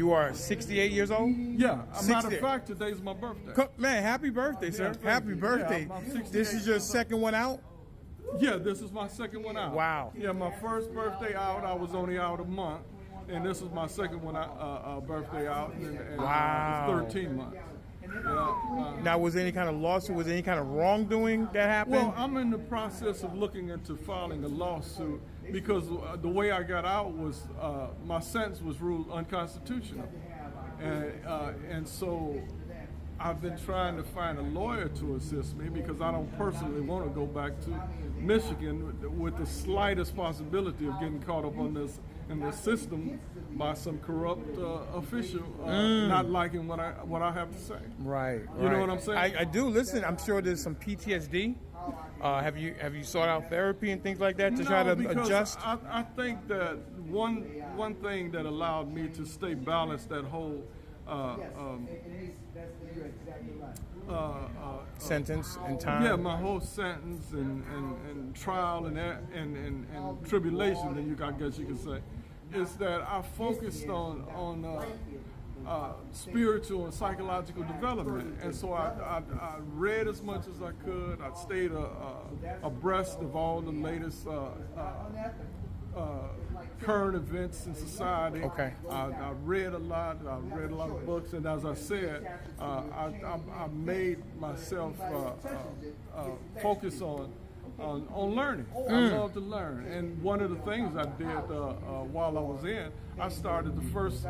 You are 68 years old? Yeah, as a matter of fact, today's my birthday. Man, happy birthday, sir. Happy birthday. Yeah, I'm 68 This is your second one out? Yeah, this is my second one out. Wow. Yeah, my first birthday out, I was only out a month. And this is my second one birthday out. And Wow. It's 13 months. Now, was there any kind of lawsuit? Was there any kind of wrongdoing that happened? Well, I'm in the process of looking into filing a lawsuit because the way I got out was my sentence was ruled unconstitutional. And so I've been trying to find a lawyer to assist me because I don't personally want to go back to Michigan with the slightest possibility of getting caught up on this in the system by some corrupt official not liking what I have to say. Right. You know what I'm saying? I do. Listen, I'm sure there's some PTSD. Have you sought out therapy and things like that to try to adjust? I think that one thing that allowed me to stay balanced that whole sentence and time. Yeah, my whole sentence and trial and tribulation, that I guess you could say, is that I focused on spiritual and psychological development, and so I read as much as I could. I stayed abreast of all the latest current events in society. Okay. I read a lot. I read a lot of books, and as I said, I made myself focus on learning. I love to learn, and one of the things I did while I was in, I started the first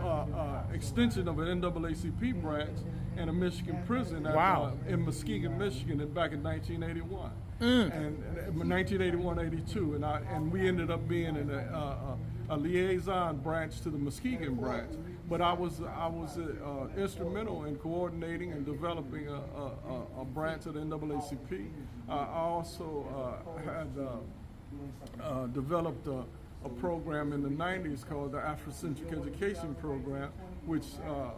extension of an NAACP branch in a Michigan prison in Muskegon, Michigan, back in 1981. And 1981-82, and we ended up being in a liaison branch to the Muskegon branch. But I was instrumental in coordinating and developing a branch of the NAACP. I also had developed a program in the 90s called the Afrocentric Education Program, which a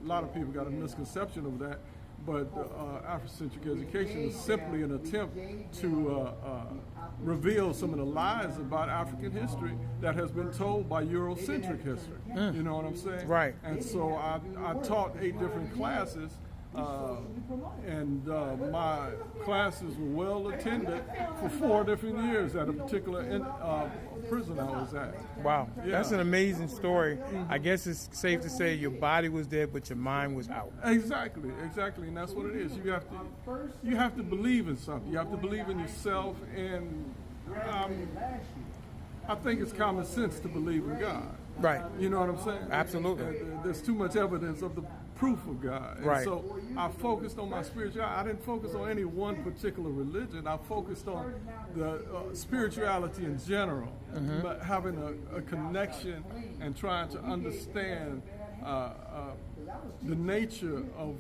lot of people got a misconception of that. But Afrocentric education is simply an attempt to reveal some of the lies about African history that has been told by Eurocentric history. You know what I'm saying? Right. And so I taught 8 different classes, and my classes were well attended for 4 different years at a particular prison I was at. Wow, Yeah. That's an amazing story. I guess it's safe to say your body was dead, but your mind was out. Exactly, and that's what it is. You have to believe in something. You have to believe in yourself, and I think it's common sense to believe in God. Right. You know what I'm saying? Absolutely. There's too much evidence of the proof of God. And right. So I focused on my spirituality. I didn't focus on any one particular religion. I focused on the spirituality in general, but having a connection and trying to understand the nature of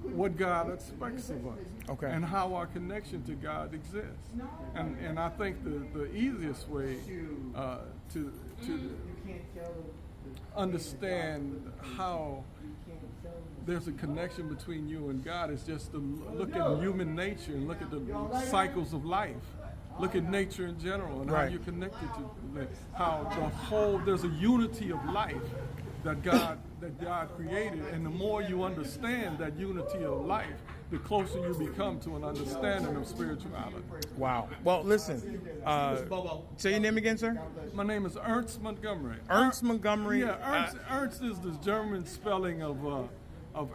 what God expects of us, and how our connection to God exists. And I think the easiest way to understand how there's a connection between you and God is just to look at human nature and look at the cycles of life. Look at nature in general and how you're connected to it. How there's a unity of life that God created, and the more you understand that unity of life, the closer you become to an understanding of spirituality. Wow. Well, listen, say your name again, sir? My name is Ernst Montgomery. Ernst Montgomery? Yeah, Ernst is the German spelling of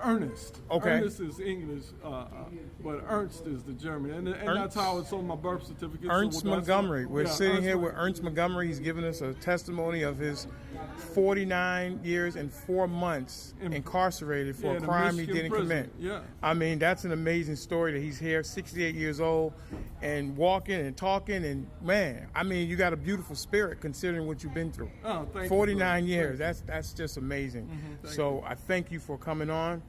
Ernest. Okay. Ernest is English, but Ernst is the German. And that's how it's on my birth certificate. Ernst Montgomery. We're sitting here with Ernst Montgomery. He's giving us a testimony of his 49 years and 4 months incarcerated for a crime he didn't commit. Yeah. I mean, that's an amazing story that he's here, 68 years old, and walking and talking. And, man, I mean, you got a beautiful spirit considering what you've been through. Oh, thank 49 you. years. That's just amazing. So I thank you for coming on.